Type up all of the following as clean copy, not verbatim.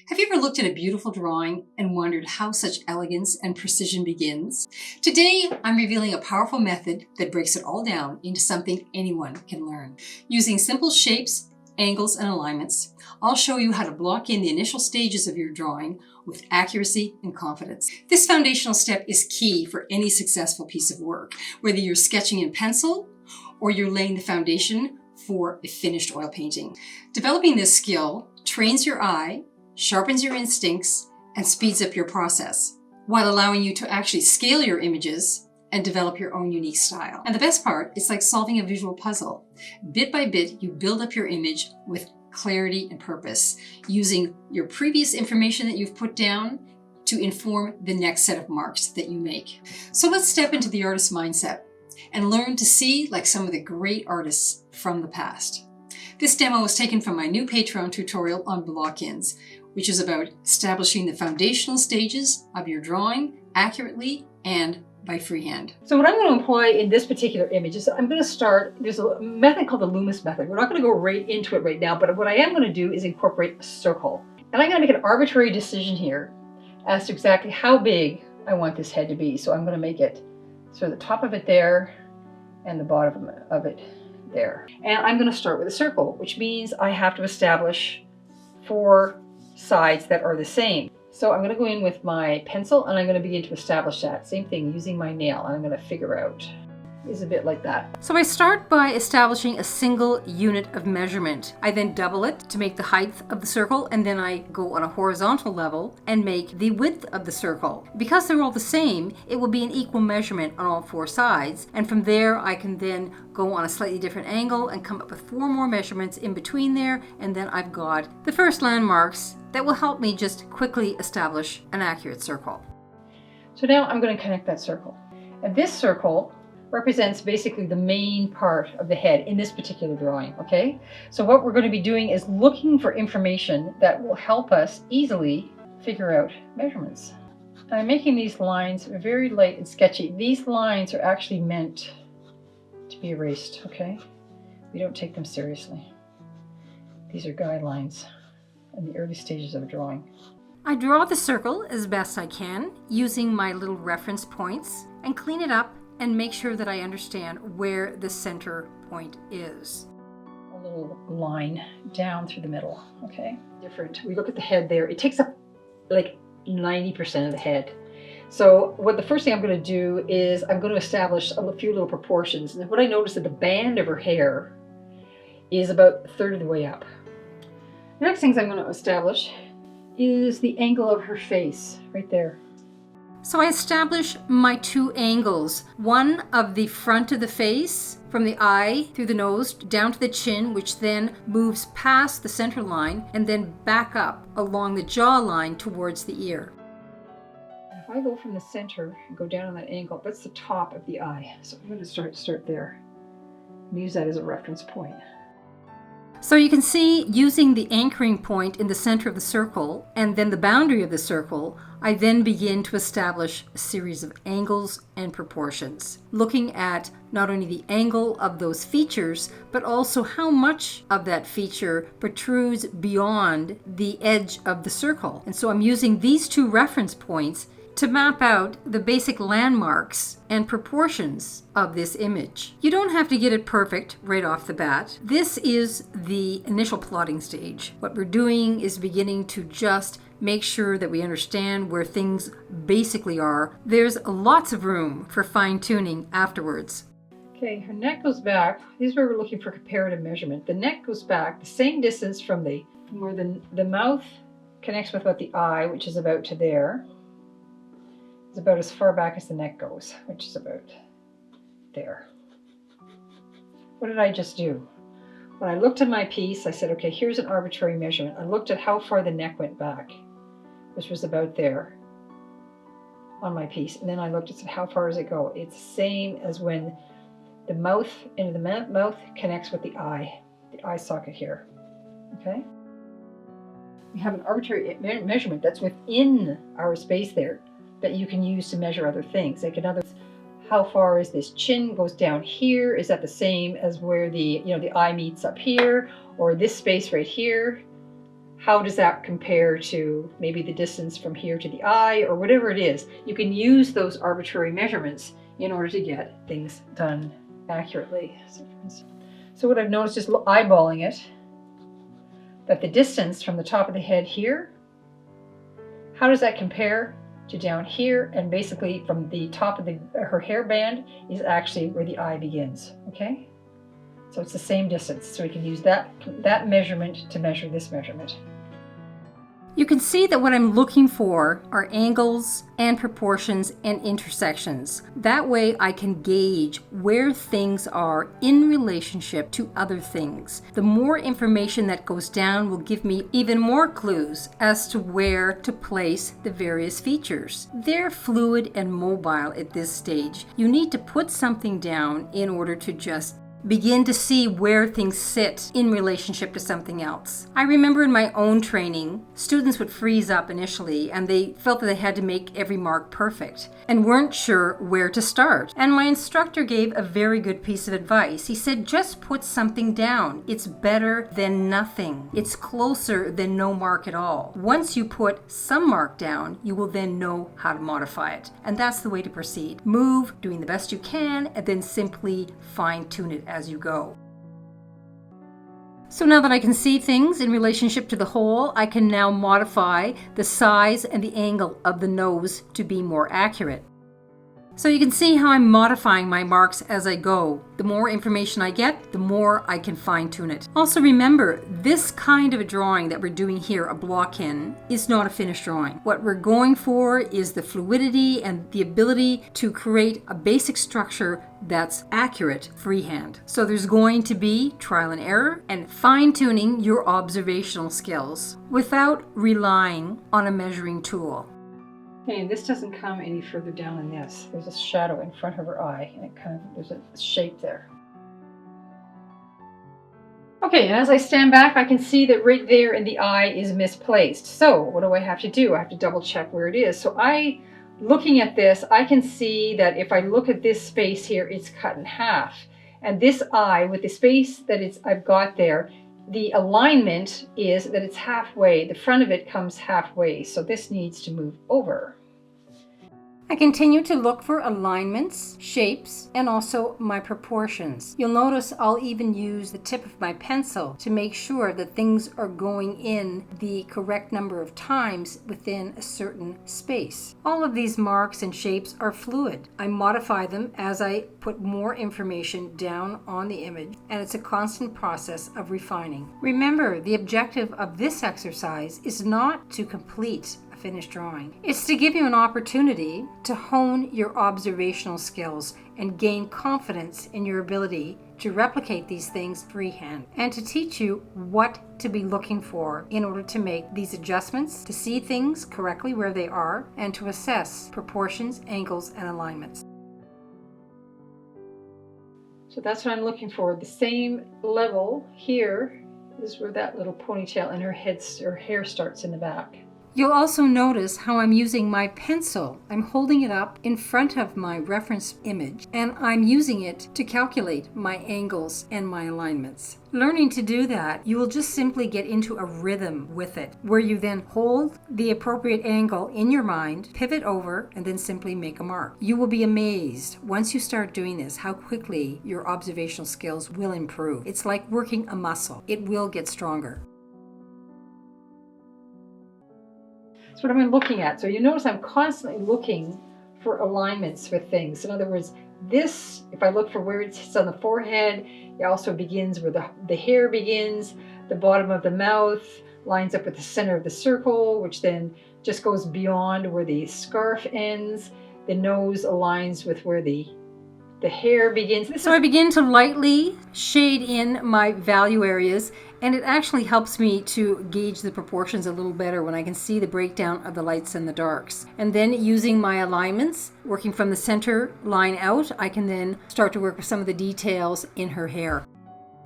Have you ever looked at a beautiful drawing and wondered how such elegance and precision begins? Today, I'm revealing a powerful method that breaks it all down into something anyone can learn. Using simple shapes, angles, and alignments, I'll show you how to block in the initial stages of your drawing with accuracy and confidence. This foundational step is key for any successful piece of work, whether you're sketching in pencil or you're laying the foundation for a finished oil painting. Developing this skill trains your eye, sharpens your instincts, and speeds up your process, while allowing you to actually scale your images and develop your own unique style. And the best part, it's like solving a visual puzzle. Bit by bit, you build up your image with clarity and purpose, using your previous information that you've put down to inform the next set of marks that you make. So let's step into the artist's mindset and learn to see like some of the great artists from the past. This demo was taken from my new Patreon tutorial on block-ins, which is about establishing the foundational stages of your drawing accurately and by freehand. So what I'm going to employ in this particular image is I'm going to start, there's a method called the Loomis method. We're not going to go right into it right now, but what I am going to do is incorporate a circle. And I'm going to make an arbitrary decision here as to exactly how big I want this head to be. So I'm going to make it sort of the top of it there and the bottom of it there. And I'm going to start with a circle, which means I have to establish 4 sides that are the same. So I'm going to go in with my pencil and I'm going to begin to establish that. Same thing, using my nail, and I'm going to figure out. Is a bit like that. So I start by establishing a single unit of measurement. I then double it to make the height of the circle, and then I go on a horizontal level and make the width of the circle. Because they're all the same, it will be an equal measurement on all 4 sides, and from there I can then go on a slightly different angle and come up with 4 more measurements in between there, and then I've got the first landmarks that will help me just quickly establish an accurate circle. So now I'm going to connect that circle. And this circle represents basically the main part of the head in this particular drawing, okay? So what we're going to be doing is looking for information that will help us easily figure out measurements. I'm making these lines very light and sketchy. These lines are actually meant to be erased, okay? We don't take them seriously. These are guidelines in the early stages of a drawing. I draw the circle as best I can using my little reference points and clean it up and make sure that I understand where the center point is. A little line down through the middle, okay? Different. We look at the head there. It takes up like 90% of the head. So what the first thing I'm going to do is I'm going to establish a few little proportions. And what I noticed is that the band of her hair is about a third of the way up. The next things I'm going to establish is the angle of her face right there. So I establish my 2 angles, one of the front of the face, from the eye through the nose down to the chin, which then moves past the center line and then back up along the jawline towards the ear. If I go from the center and go down on that angle, that's the top of the eye. So I'm going to start there and use that as a reference point. So you can see, using the anchoring point in the center of the circle and then the boundary of the circle, I then begin to establish a series of angles and proportions, looking at not only the angle of those features, but also how much of that feature protrudes beyond the edge of the circle. And so I'm using these 2 reference points to map out the basic landmarks and proportions of this image. You don't have to get it perfect right off the bat. This is the initial plotting stage. What we're doing is beginning to just make sure that we understand where things basically are. There's lots of room for fine-tuning afterwards. Okay, her neck goes back. This is where we're looking for comparative measurement. The neck goes back the same distance from where the mouth connects with what the eye, which is about to there. It's about as far back as the neck goes, which is about there. What did I just do? When I looked at my piece, I said, okay, here's an arbitrary measurement. I looked at how far the neck went back, which was about there on my piece. And then I looked and said, how far does it go? It's the same as when the mouth connects with the eye socket here, okay? We have an arbitrary measurement that's within our space there that you can use to measure other things. Like, in other words, how far is this chin goes down here? Is that the same as where the eye meets up here, or this space right here? how does that compare to maybe the distance from here to the eye or whatever it is. You can use those arbitrary measurements in order to get things done accurately. So what I've noticed just eyeballing it, that the distance from the top of the head here, how does that compare to down here? And basically from the top of her hairband is actually where the eye begins, okay? So it's the same distance, so we can use that measurement to measure this measurement. You can see that what I'm looking for are angles and proportions and intersections. That way I can gauge where things are in relationship to other things. The more information that goes down will give me even more clues as to where to place the various features. They're fluid and mobile at this stage. You need to put something down in order to just begin to see where things sit in relationship to something else. I remember in my own training, students would freeze up initially and they felt that they had to make every mark perfect and weren't sure where to start. And my instructor gave a very good piece of advice. He said, just put something down. It's better than nothing. It's closer than no mark at all. Once you put some mark down, you will then know how to modify it. And that's the way to proceed. Move, doing the best you can, and then simply fine-tune it as you go. So now that I can see things in relationship to the whole, I can now modify the size and the angle of the nose to be more accurate. So you can see how I'm modifying my marks as I go. The more information I get, the more I can fine-tune it. Also remember, this kind of a drawing that we're doing here, a block-in, is not a finished drawing. What we're going for is the fluidity and the ability to create a basic structure that's accurate freehand. So there's going to be trial and error and fine-tuning your observational skills without relying on a measuring tool. Okay, and this doesn't come any further down than this. There's a shadow in front of her eye, and there's a shape there. Okay, and as I stand back, I can see that right there in the eye is misplaced. So what do I have to do? I have to double check where it is. So looking at this, I can see that if I look at this space here, it's cut in half. And this eye, with the space that I've got there, the alignment is that it's halfway. The front of it comes halfway, so this needs to move over. I continue to look for alignments, shapes, and also my proportions. You'll notice I'll even use the tip of my pencil to make sure that things are going in the correct number of times within a certain space. All of these marks and shapes are fluid. I modify them as I put more information down on the image, and it's a constant process of refining. Remember, the objective of this exercise is not to complete finished drawing. It's to give you an opportunity to hone your observational skills and gain confidence in your ability to replicate these things freehand, and to teach you what to be looking for in order to make these adjustments, to see things correctly where they are, and to assess proportions, angles, and alignments. So that's what I'm looking for. The same level here is where that little ponytail and her hair starts in the back. You'll also notice how I'm using my pencil. I'm holding it up in front of my reference image, and I'm using it to calculate my angles and my alignments. Learning to do that, you will just simply get into a rhythm with it, where you then hold the appropriate angle in your mind, pivot over, and then simply make a mark. You will be amazed once you start doing this how quickly your observational skills will improve. It's like working a muscle. It will get stronger. That's what I'm looking at. So you notice I'm constantly looking for alignments with things. In other words, this, if I look for where it sits on the forehead, it also begins where the hair begins, the bottom of the mouth lines up with the center of the circle, which then just goes beyond where the scarf ends. The nose aligns with where the hair begins. So I begin to lightly shade in my value areas, and it actually helps me to gauge the proportions a little better when I can see the breakdown of the lights and the darks. And then using my alignments, working from the center line out, I can then start to work with some of the details in her hair.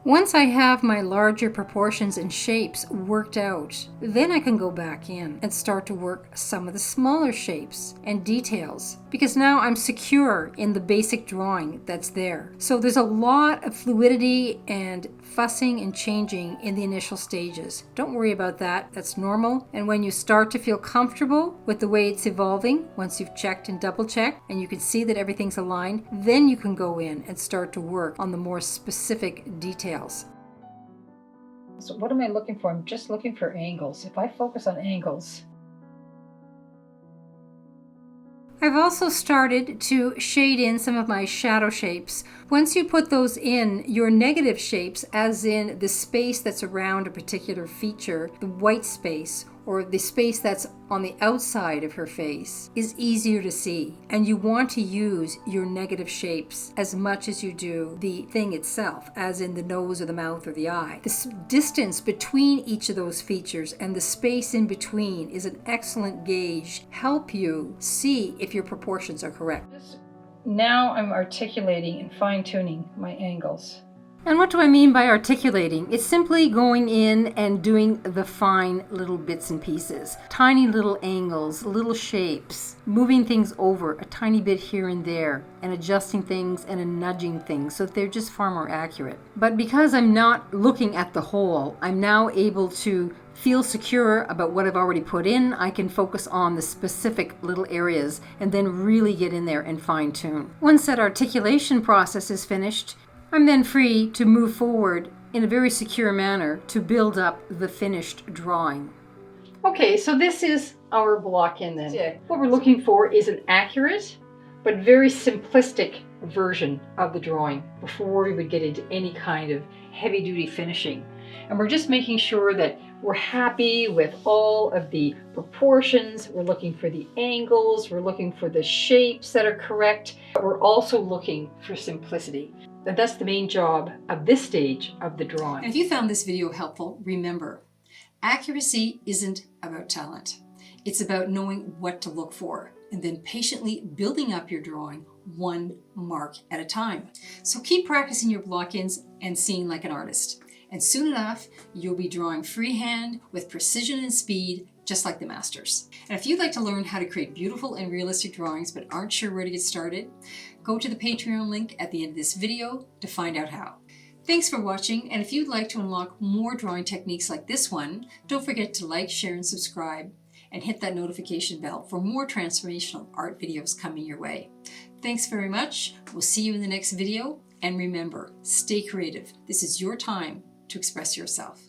Once I have my larger proportions and shapes worked out, then I can go back in and start to work some of the smaller shapes and details, because now I'm secure in the basic drawing that's there. So there's a lot of fluidity and fussing and changing in the initial stages. Don't worry about that, that's normal. And when you start to feel comfortable with the way it's evolving, once you've checked and double checked and you can see that everything's aligned, then you can go in and start to work on the more specific details. So what am I looking for? I'm just looking for angles. If I focus on angles. I've also started to shade in some of my shadow shapes. Once you put those in, your negative shapes, as in the space that's around a particular feature, the white space, or the space that's on the outside of her face, is easier to see. And you want to use your negative shapes as much as you do the thing itself, as in the nose or the mouth or the eye. The distance between each of those features and the space in between is an excellent gauge. Help you see if your proportions are correct. Now I'm articulating and fine-tuning my angles. And what do I mean by articulating? It's simply going in and doing the fine little bits and pieces. Tiny little angles, little shapes, moving things over a tiny bit here and there, and adjusting things and nudging things so that they're just far more accurate. But because I'm not looking at the whole, I'm now able to feel secure about what I've already put in. I can focus on the specific little areas and then really get in there and fine tune. Once that articulation process is finished, I'm then free to move forward in a very secure manner to build up the finished drawing. Okay, so this is our block in then. Yeah. What we're looking for is an accurate but very simplistic version of the drawing before we would get into any kind of heavy-duty finishing. And we're just making sure that we're happy with all of the proportions. We're looking for the angles. We're looking for the shapes that are correct. But we're also looking for simplicity. And that's the main job of this stage of the drawing. And if you found this video helpful, remember, accuracy isn't about talent. It's about knowing what to look for and then patiently building up your drawing one mark at a time. So keep practicing your block-ins and seeing like an artist. And soon enough, you'll be drawing freehand with precision and speed, just like the masters. And if you'd like to learn how to create beautiful and realistic drawings but aren't sure where to get started, go to the Patreon link at the end of this video to find out how. Thanks for watching, and if you'd like to unlock more drawing techniques like this one, don't forget to like, share, and subscribe, and hit that notification bell for more transformational art videos coming your way. Thanks very much. We'll see you in the next video, and remember, stay creative. This is your time to express yourself.